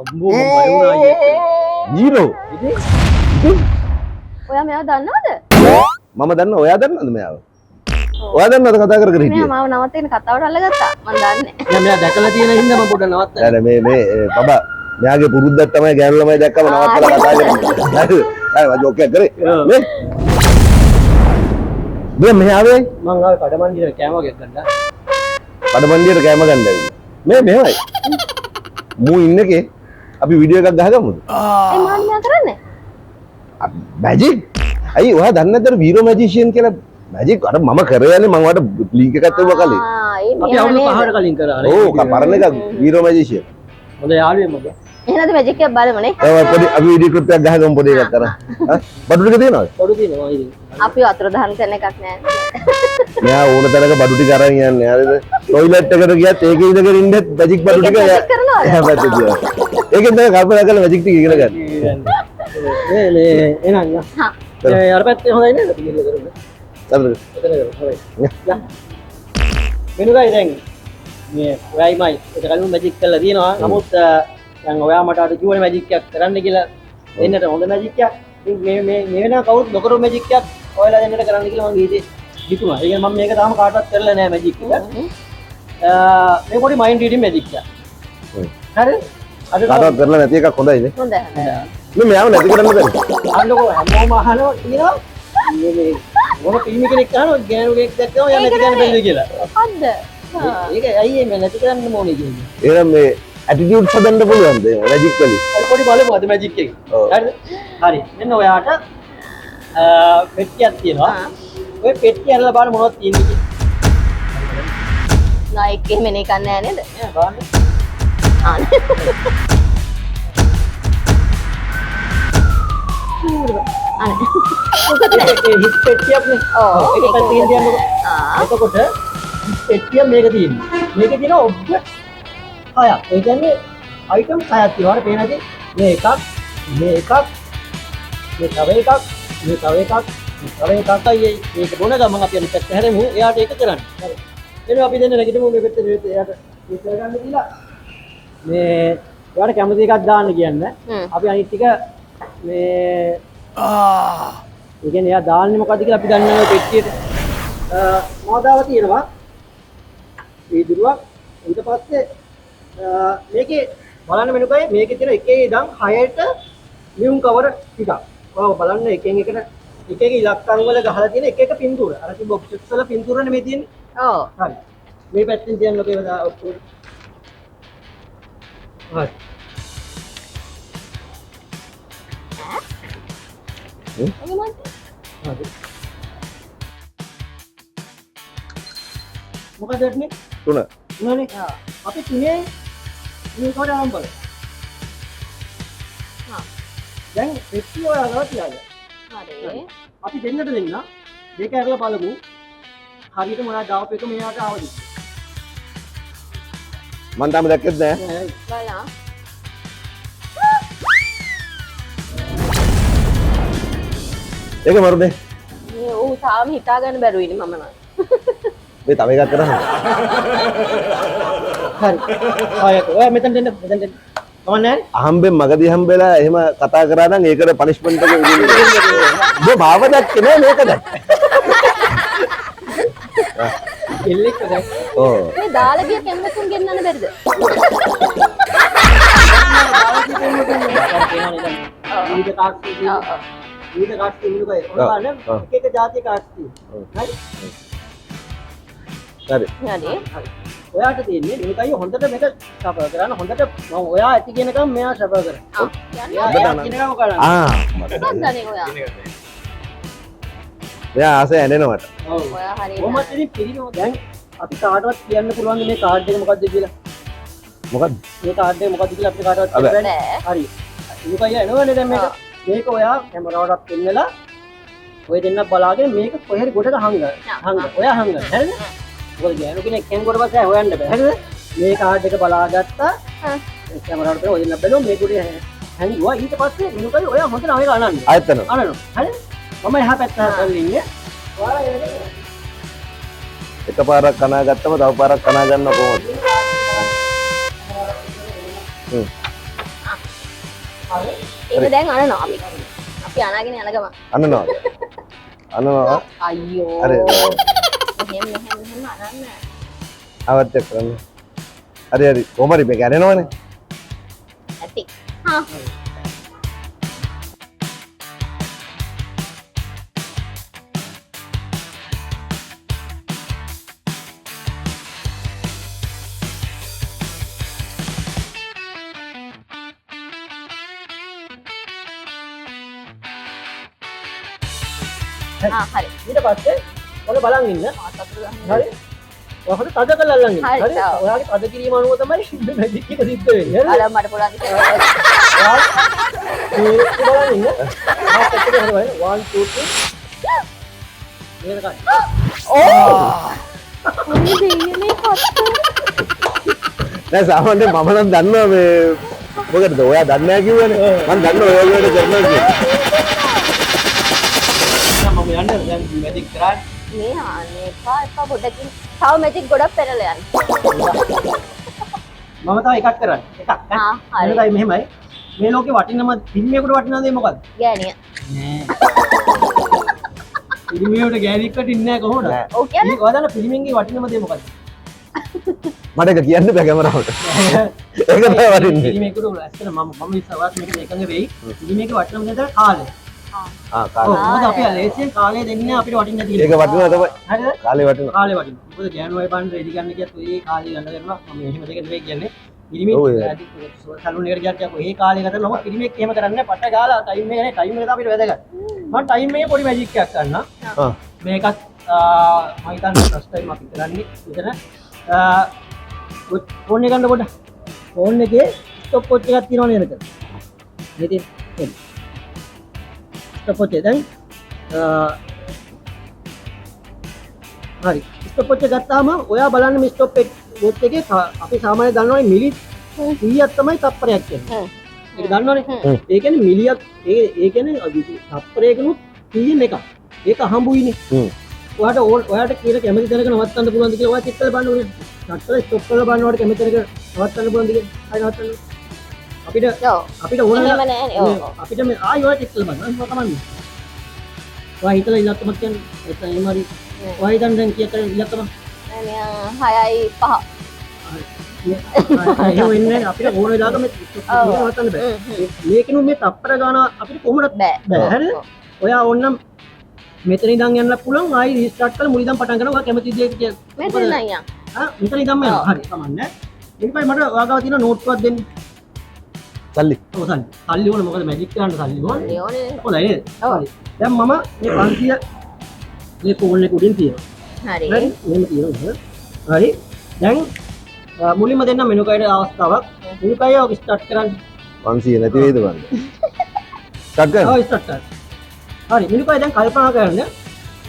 අම්බෝ මම බය වුණා අයියේ. ජීරෝ. ඔයා මෙයාව දන්නවද? මම දන්න ඔයා දන්නවද මෙයාව? ඔයා දන්නවද කතා කර කර හිටියේ? මෙයා මාව නවත්තගෙන කතාවට අල්ලගත්තා. මම දන්නේ. නෑ මෙයා දැකලා තියෙන හින්දා මම පොඩ්ඩක් නවත්තලා. නෑ මේ බබා මෙයාගේ පුරුද්දක් තමයි ගෑනු ළමයි දැක්කම නවත්තලා කතා කරන්නේ. හරිද? හරි මම ජෝක් එකක් කරේ. මේ මෙයාවේ මං ආවේ කඩමන්ඩියට කෑම වගේ ගන්න. කඩමන්ඩියට කෑම ගන්න ඇවිල්ලා. මේ මෙහෙමයි. මූ ඉන්නකේ අපි වීඩියෝ එකක් ගහගමුද? ඒ මොනවද මෙයා කරන්නේ? මැජික්. අයි ඔයා දන්නේ නැද්ද වීරෝ මැජිෂියන් කියලා මැජික් අර මම කරේනේ මම වට ලින්ක් එකක් තිබ්බා කලින්. අපි අවුරුදු 5කට කලින් කරා. ඕ පරණ එකක් වීරෝ මැජිෂියන්. හොඳ යාළුවෙක් මගේ. එහෙනම් මැජික් එක බලමුනේ. ඔය පොඩි අපි වීඩියෝ ක්ලිප් එකක් ගහගමු පොඩි එකක් කරා. බඩු ටික තියෙනවද? පොඩු තියෙනවා ඉතින්. අපි වතුර දාන්න තැන එකක් නැහැ. මෙයා ඕන තරක බඩු ටික අරන් යන්නේ. හරිද? টয়ලට් එකට ගියත් ඒකේ ඉඳගෙන ඉන්නත් මැජික් බඩු ටික එයා පැත්තේ තියනවා. ඒකෙන් තමයි කල්පනා කරලා මැජික් ටික ඉගෙන ගන්න. මේ එනං යා. හා. ඒ අර පැත්තේ හොඳයි නේද? පිළිගන්න කරන්නේ. හරිද? එතන කරමු. හොඳයි. යා. මෙනුගයි දැන් මේ ඔයයිමයි ඒක කලින් මැජික් කරලා තියෙනවා. නමුත් දැන් ඔයා මට අද කිව්වනේ මැජික් එකක් කරන්න කියලා. දෙන්නට හොඳ මැජික් එකක්. ඉතින් මේ වෙන කවුරුත් නොකරු මැජික් එකක් ඔයාලා දෙන්නට කරන්න කියලා මම ගිහින් හිතුණා. ඒ කියන්නේ මම මේක තාම කාටවත් කරලා නැහැ මැජික් එක. මේ පොඩි මයින්ඩ් රීඩින් මැජික් එක. හරිද? අද කාටවත් කරලා නැති එකක් හොඳයිනේ. හොඳයි. මේ මෙයාව නැති කරන්න බැහැ. අන්නකෝ හැමෝම අහනවා කියනවා මේ මොන පිළිමි කෙනෙක් අහනවා ගෑනු කෙනෙක් දැක්කම යා නැති කරන්න බැරිද කියලා. මොකද්ද? ඒක ඇයි මේ නැති කරන්න ඕනේ කියන්නේ. එහෙනම් මේ ඇටිටියුඩ් හදන්න පුළුවන්ද මැජික් වලින්? අර පොඩි බලමු අද මැජික් එක. හරිද? හරි. මෙන්න ඔයාට පෙට්ටියක් තියෙනවා. ඔය පෙට්ටිය අරලා බලන්න මොනවද තියෙන්නේ කියලා. නෑ එක්ක එහෙම නේ කන්නේ නැහැ නේද? නෑ බලන්න. අනේ. ඒක හිස් පෙට්ටියක් නේ. ඔව්. ඒක පැත්තකින් තියන්නකො. එතකොට පෙට්ටිය මේක තියෙන්නේ. මේකේ තියෙන ඔබ්ජෙක්ට් 6ක්. ඒ කියන්නේ අයිටම් 6ක් තියෙනවා. අර පේනද? මේ එකක්, මේ එකක්, මේ තව එකක්, මේ තව එකක්, මේ තව එකක් අයියේ. මේක බොන ගමන් අපි අනිත් පැත්ත හැරෙමු. එයාට ඒක කරන්න. හරි. එනවා අපි දෙන්න නැගිටමු මේ පැත්තේ එයාට ඒක කරගන්න කියලා. මේ ඔයාලට කැමති එකක් දාන්න කියන්නේ. අපි අනිත් ටික මේ ඒ කියන්නේ එයා දාන්නේ මොකද්ද කියලා අපි දන්නේ නැහැ පෙට්ටියට. මාදාව තියෙනවා. වීදුරුවක්. ඊට පස්සේ මේකේ බලන්න මෙනුකයි මේකේ තියෙන එකේ ඉඳන් 6ට මියුම් කවර ටිකක්. ඔයාව බලන්න එකෙන් එකට එක එක ඉලක්කම් වල ගහලා තියෙන එක එක පින්තූර. අර තිබ්බ ඔබ්ජෙක්ට්ස් වල පින්තූරනේ මේ තියෙන්නේ. ඔව්. හරි. මේ පැත්තෙන් තියන්නකෝ ඒවා ඔක්කොම. හරි. හරි. මොකද දෙන්නේ? තුන. තුනනේ. අපි තුනේ මේ කොට ආරම්භ බලමු. හා. දැන් පෙට්ටිය ඔයාලා තියාගන්න. හරි. අපි දෙන්නට දෙන්න. මේක අරලා බලමු. හරියට මොනවද දාපු එක මෙයාට ආවද? මම තාම දැක්කෙත් නෑ. බලන්න. ඒක මරුනේ. මේ ඌ තාම හිතා ගන්න බැරුව ඉන්නේ මම නම්. මේ තව එකක් කරන්න. හරි. ආයෙත් ඔයා මෙතන දෙන්න මෙතන දෙන්න. කවන්නේ නැහැ? අහම්බෙන් මගදී හම්බෙලා එහෙම කතා කරා නම් ඒකට පනිෂ්මන්ට් එක උදේ. ඔබ භාව දැක්කේ නෑ මේක දැක්ක. එල්ලෙක් දැන්. ඔව්. මේ දාලා ගිය කැමරතුන් ගෙන්නන්න බැරිද? ඊට කාක්ෂි ඊට කාක්ෂි ඉන්නකයි. ඔයාලා එක එක જાති කාක්ෂි. හරි. හරි. හරි. ඔයාට තියෙන්නේ මේකයි හොඳට මේක සපර් කරන්න හොඳට මම ඔයා ඇති කියනකම් මෙයා සපර් කරා. එයා කියනකම් කරන්න. මොකක්දනේ ඔයා? මෙයා ආසය ඇඬෙනවට. ඔව්. ඔයා හරියට. කොහොමද ඉතින් පිළිනෝ දැන් අපි කාටවත් කියන්න පුළුවන් මේ කාඩ් එක මොකද්ද කියලා. මොකද්ද? මේ කාඩ් එක මොකද්ද කියලා අපිට කාටවත් කියන්න බෑ. හරි. මේකයි එනවනේ දැන් මේක ඔයා කැමරාවටත් පෙන්නලා ඔය දෙන්න බලාගෙන මේක කොහේරි ගොඩක හංග. ඔයා හංග. හරිද? මොකද ගෑනු කෙනෙක් කෙනෙකුට පස්සේ හොයන්න බෑ. හරිද? මේ කාඩ් එක බලාගත්තා. කැමරාවට පෙන්න ඔය දෙන්න බැලුවා මේක උඩ හැංගුවා. ඊට පස්සේ මෙනුකයි ඔයා හොඳ නම එක අනන්න. ආයෙත් යනවා. අනනවා. හරිද? මම එහා පැත්තට හරලා ඉන්නේ. ඔයාලා එන්නේ. එකපාරක් කනා ගත්තම තව පාරක් කනා ගන්න කොහොමද? හරි. ඒක දැන් අනනවා අපි. අපි අනාගෙන යන ගම. අන්නනවා. අන්නනවා. අයියෝ. හරි. මෙහෙම අනන්න. අවත්‍ය කරන්න. හරි. කොහමද මේක ඇරෙනවනේ? ඇති. හා. හරි. ඊට පස්සේ ඔන්න බලන් ඉන්න. සතුටු ගන්න. හරි. ඔයාට තද කරලා අල්ලන් ඉන්න. හරි. හරි. ඔයාගේ තද කිරීම අනුව තමයි මැජික් එක සිද්ධ වෙන්නේ. හරි. බලන්න මට පුළුවන් කියලා. ඔයා මේ බලන් ඉන්න. මාත් එක්ක හරි බලන්න. 1 2 3 මේක ගන්න. මොන්නේ දෙන්නේ කොත්ත. දැන් සාමාන්‍යයෙන් මම නම් දන්නවා මේ මොකටද ඔයා දන්නේ නැහැ කිව්වනේ. මම දන්නවා ඔය වගේ කරනවා කියලා. මම යන්න දැන් මැජික් කරන්නේ. මේ අනේ එපා පොඩකින් තව මැජික් ගොඩක් පෙරලා යන්න. මම තව එකක් කරන්නේ. එකක්. හරි. හරි. මෙහෙමයි. මේ ලෝකේ වටිනම පිළිමයකට වටිනා දේ මොකද්ද? ගෑණිය. නෑ. පිළිමයට ගෑණියෙක් වටින්නේ නැහැ කොහොමද? ඔව් කියන්නේ. ඔයා දන්න පිළිමෙන්ගේ වටිනම දේ මොකද්ද? මට ඒක කියන්න බෑ කැමරාවට. ඒක තමයි වටින්නේ. පිළිමයකට ඇත්තට මම විශ්වාස මේක එකඟ වෙයි. පිළිමයක වටිනම දේ තමයි කාලය. කාලේ. ඔව් මොකද අපි ලේසියෙන් කාලය දෙන්නේ අපිට වටින්නේ නැති ඒක වටිනවා තමයි. හරිද? කාලේ වටිනවා. කාලය වටිනවා. මොකද ගෑනු අය බන්න රෙදි ගන්න කියත් ඔය කාලය ගන්න කරනවා. මම එහෙම දෙයක් නෙවෙයි කියන්නේ. පිළිමේ සලුන් එකට ගියත් අපි ඔය කාලය ගත කරනවා. පිළිමේක් එහෙම කරන්නේ නැහැ. පට ගාලා ටයිම් එක නේ. ටයිම් එක තමයි අපිට වැදගත්. මම ටයිම් එකේ පොඩි මැජික් එකක් ගන්නම්. මේකත් මම හිතන්නේ ෆස්ට් ටයිම් අපි කරන්නේ. එතන ෆෝන් එක ගන්න පොඩ්ඩක්. ෆෝන් එකේ ස්ටොප් වොච් එකක් තියෙනවා නේද? මේ තියෙන. ස්ටොප් වොච් එක දැන් හරි. ස්ටොප් වොච් එක ගත්තාම ඔයා බලන්න මේ ස්ටොප් වොච් එකේ අපි සාමාන්‍යයෙන් දන්නවනේ මිලි 100ක් තමයි තප්පරයක් කියන්නේ. ඒක දන්නවනේ. ඒ කියන්නේ මිලියක් ඒ කියන්නේ තප්පරයකනුත් 100න් එකක්. ඒක හම්බුයිනේ. ඔයාට කියලා කැමති තැනක නවත්තන්න පුළුවන්ද කියලා ඔයා චෙක් කරලා බලන්න ඕනේ. චක්කල ස්ටොප් කරලා බලන්න ඕනේ කැමති තැනක නවත්තන්න පුළුවන්ද කියලා. හරි නවත්තන්න. අපිට ඕන එහෙම නෑනේ. ඔව්. අපිට මේ ආයි ඔයා චෙක් කරලා බලන්න. ඒක තමයි. ඔයා හිතලා ඉලක්කමක් කියන්නේ ඒක එහෙම හරි. ඔයා හිතන්නේ දැන් කීයක් කරේ ඉලක්කම? නෑ 6.5. එහෙම වෙන්නේ අපිට ඕන වෙලාවක මේ නවත්තන්න බෑ. මේකිනු මේ තප්පර ගාන අපිට කොහොමද බෑ. හරිද? ඔයා ඕන්නම් මෙතන ඉඳන් යන්න පුළුවන් ආයි රීස්ටාර්ට් කරලා මුලින්ම පටන් ගන්නවා ඔයා කැමති දේ කියලා. මෙතන නෑ. මෙතන ඉඳන් යනවා. හරි කමන්නේ. ඊපස්සේ මට ඔයාගාව තියෙන නෝට්ටුවක් දෙන්න. සල්ලි. ඔව් සල්ලි. සල්ලි ඕනේ මොකද මැජික් කරන්න සල්ලි ඕනේ. ඕනේ. හොඳයි නේද? හරි. දැන් මම මේ 500 මේ ෆෝන් එක උඩින් තියෙනවා. හරි. හරි. මෙහෙම තියෙනවා. හරි. දැන් මුලින්ම දෙන්න මෙනු කයිඩ් අවස්ථාවක්. මෙනු කයිඩ් ඔක ස්ටාර්ට් කරන්න. 500 නැති වේද බලන්න. ස්ටාර්ට් කරන්න. ඔව් ස්ටාර්ට් කරන්න. හරි. මෙනු කයිඩ් දැන් කල්පනා කරන්න.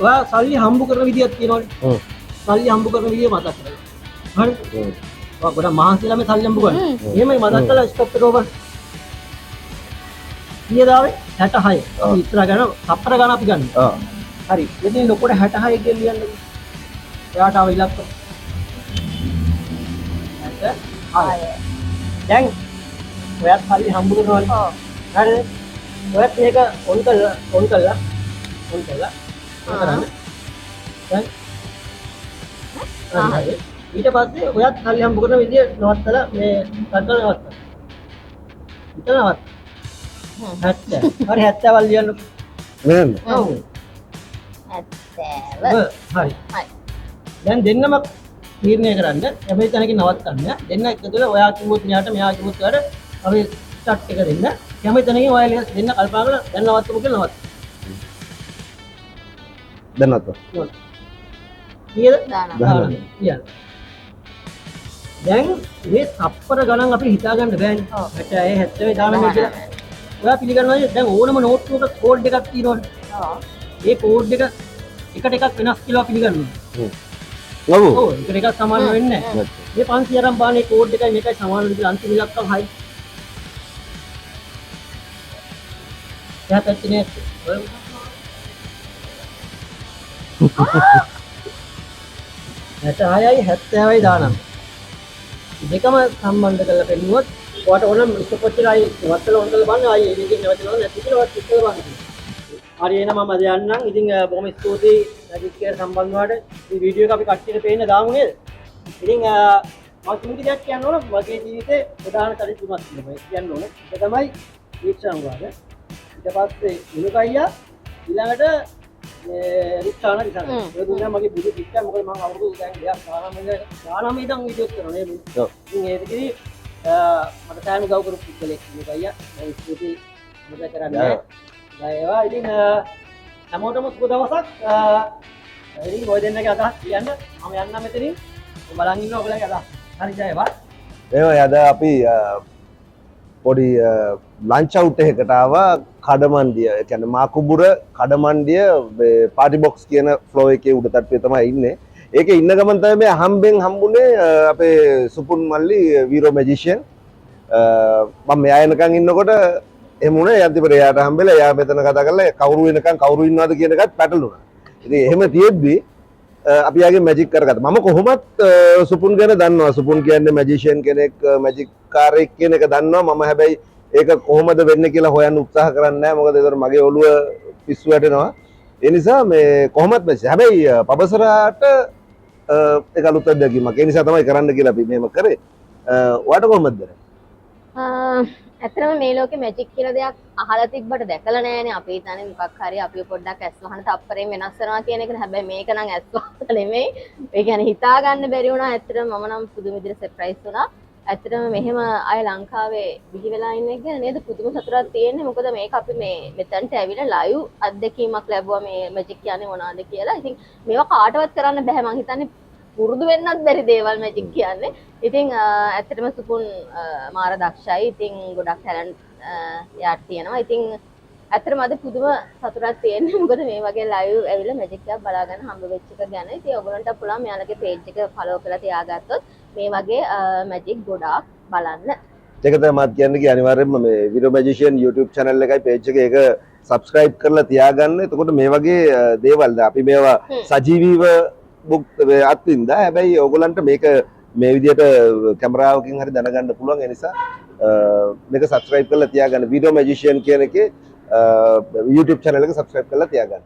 ඔයා සල්ලි හම්බ කරන විදියක් තියෙනවනේ. ඔව්. සල්ලි හම්බ කරන විදිය මතක් කරගන්න. හරි. ඔයා ගොඩක් මහන්සිලා මේ සල්ලි හම්බ කරන්නේ. එහෙමයි මතක් කරලා ස්ටොප් එක ඕපන්. ඊයදාවේ 66. අපි ඉස්සර ගන්න තප්පර ගන්න අපි ගන්න. හරි. මෙතන ලොකුට 66 කියලා ලියන්න. එයාට ආව ඉලක්ක. හරි. දැන් ඔයත් සල්ලි හම්බ කරනවනේ. ඔව්. හරිද? ඔයත් මේක ඔන් කරලා කරන්න. දැන් හරි. ඊට පස්සේ ඔයත් සල්ලි හම්බ කරන විදිය නවත්තලා මේ සල්ලි නවත්තා. හිතන නවත්තා. 70. හරි 70 වල් ලියන්න. නේද? ඔව්. 70. හරි. දැන් දෙන්නම තීරණය කරන්න හැබැයි තැනකින් නවත්තන්න. දෙන්න එකතුල ඔයා කිව්වොත් මෙයාට මෙයා කිව්වොත් ඔයාට අපි ස්ටාර්ට් එක දෙන්න. හැබැයි තැනකින් ඔයා දෙන්න කල්පනා කරලා දැන් නවත්තමු කියලා නවත්ත. දැන් නතර. කීයද? දානවා. කියන්න. දැන් මේ තප්පර ගණන් අපිට හිතා ගන්න බෑනේ. 60 70 දාන්න කියලා. ඔයා පිළිගන්නවද දැන් ඕනම නෝට්ටුවක කෝඩ් එකක් තියෙනවනේ. ඔව්. ඒ කෝඩ් එක එකට එකක් වෙනස් කියලා පිළිගන්නවා. ඔව්. ඔව් එකට එකක් සමාන වෙන්නේ නැහැ. මේ 500 අරන් බලන්නේ කෝඩ් එකයි මේකයි සමාන වෙන කියලා අන්තිම ඉලක්කම හයි. එයා පැත්තේ ඔය 66යි 70යි දානම්. දෙකම සම්බන්ධ කරලා පෙන්නුවොත් ඔයාට ඕන ස්ටොප් වච් එක ආයි වත්තල ඔන් කරලා බලන්න ආයි එඩිටින් නැවතලා නැති කියලා ඔයාට ටික කරලා බලන්න. හරි එහෙනම් මම අද යන්නම්. ඉතින් බොහොම ස්තුතියි මැජික් එකට සම්බන්ධ වුණාට. මේ වීඩියෝ එක අපි කට්ටියට පේන්න දාමු නේද? ඉතින් මම කිසි දෙයක් කියන්න ඕන මගේ ජීවිතේ ප්‍රධාන චරිත තුනක් තියෙනවා. ඒක කියන්න ඕන. ඒක තමයි දීක්ෂානුරාග. ඊට පස්සේ මුලකයියා ඊළඟට රික්ෂාන රිසන. ඒ දුන්නා මගේ බුදු පිට්ටා මොකද මම අවුරුදු දැන් 19 ඉඳන් වීඩියෝස් කරනවා නේද? ඔව්. ඉතින් ඒකෙදි මට සෑම ගව් කරපු පුද්ගලෙක් මුලකයියා. මම ස්තුතියි මොකද කරන්නේ. ඒවා ඉතින් හැමෝටම සුබ දවසක්. ඉතින් ඔය දෙන්නගේ අදහස් කියන්න මම යන්නම් මෙතනින්. බලන් ඉන්න ඔයගොල්ලන්ගේ අදහස්. හරි ජයවා. එහෙනම් අද අපි පොඩි ලන්ච් අවුට් එකකට ආවා කඩමණ්ඩිය. ඒ කියන්නේ මාකුඹුර කඩමණ්ඩිය පාටි බොක්ස් කියන ෆ්ලෝ එකේ උඩ තට්ටුවේ තමයි ඉන්නේ. ඒකේ ඉන්න ගමන් තමයි මේ හම්බෙන් හම්බුනේ අපේ සුපුන් මල්ලි වීරෝ මැජිෂියන්. මම මෙයා එනකන් ඉන්නකොට එහෙම වුණේ යන්තිපර එයාට හම්බෙලා එයා මෙතන කතා කරලා කවුරු වෙනකන් කවුරු ඉන්නවද කියන එකත් පැටළුණා. ඉතින් එහෙම තියෙද්දි අපි යාගේ මැජික් කරගත්තා. මම කොහොමත් සුපුන් ගැන දන්නවා. සුපුන් කියන්නේ මැජිෂියන් කෙනෙක්, මැජික් කාරයෙක් කියන එක දන්නවා. මම හැබැයි ඒක කොහොමද වෙන්නේ කියලා හොයන්න උත්සාහ කරන්නේ නැහැ. මොකද ඒතර මගේ ඔළුව පිස්සු වැටෙනවා. ඒ නිසා මේ කොහොමත් මැජික්. හැබැයි පබසරාට ඒක අලුත් අත්දැකීමක්. ඒ නිසා තමයි කරන්න කියලා අපි මෙහෙම කරේ. ඔයාට කොහොමද දැනෙන්නේ? ඇත්තටම මේ ලෝකේ මැජික් කියලා දෙයක් අහලා තිබ්බට දැකලා නැහැනේ. අපි හිතන්නේ මොකක් හරි අපි පොඩ්ඩක් ඇස් වහන තප්පරයෙන් වෙනස් වෙනවා කියන එක. හැබැයි මේක නම් ඇස් වහන නෙමෙයි. ඒ කියන්නේ හිතා ගන්න බැරි වුණා. ඇත්තටම මම නම් පුදුම විදිහට සර්ප්‍රයිස් වුණා. ඇත්තටම මෙහෙම අය ලංකාවේ බිහි වෙලා ඉන්න එක ගැන නේද පුදුම සතුටක් තියෙන්නේ. මොකද මේක අපි මේ මෙතනට ඇවිල්ලා ලයිව් අත්දැකීමක් ලැබුවා මේ මැජික් කියන්නේ මොනවද කියලා. ඉතින් මේවා කාටවත් කරන්න බෑ. මං හිතන්නේ පුරුදු වෙන්නත් බැරි දේවල් මැජික් කියන්නේ. ඉතින් ඇත්තටම සුපුන් මාර දක්ෂයි. ඉතින් ගොඩක් ටැලන්ට් යාට තියෙනවා. ඉතින් ඇත්තටම අද පුදුම සතුටක් තියෙනවා. මොකද මේ වගේ ලයිව් ඇවිල්ලා මැජික් එකක් බලා ගන්න හම්බ වෙච්ච එක ගැන. ඉතින් ඔයගොල්ලන්ට පුළුවන් මෙයාලගේ පේජ් එක ෆලෝ කරලා තියාගත්තොත් මේ වගේ මැජික් ගොඩාක් බලන්න. ඒක තමයි මම කියන්නේ අනිවාර්යයෙන්ම මේ වීරෝ මැජිෂියන් YouTube channel එකයි page එකේ ඒක subscribe කරලා තියාගන්න. එතකොට මේ වගේ දේවල් අපි මේවා සජීවීව අත්විඳා. හැබැයි ඕගොල්ලන්ට මේක මේ විදිහට කැමරාවකින් හරි දැනගන්න පුළුවන්. ඒ නිසා මේක subscribe කරලා තියාගන්න. වීරෝ මැජිෂියන් කියන එකේ YouTube channel එක subscribe කරලා තියාගන්න.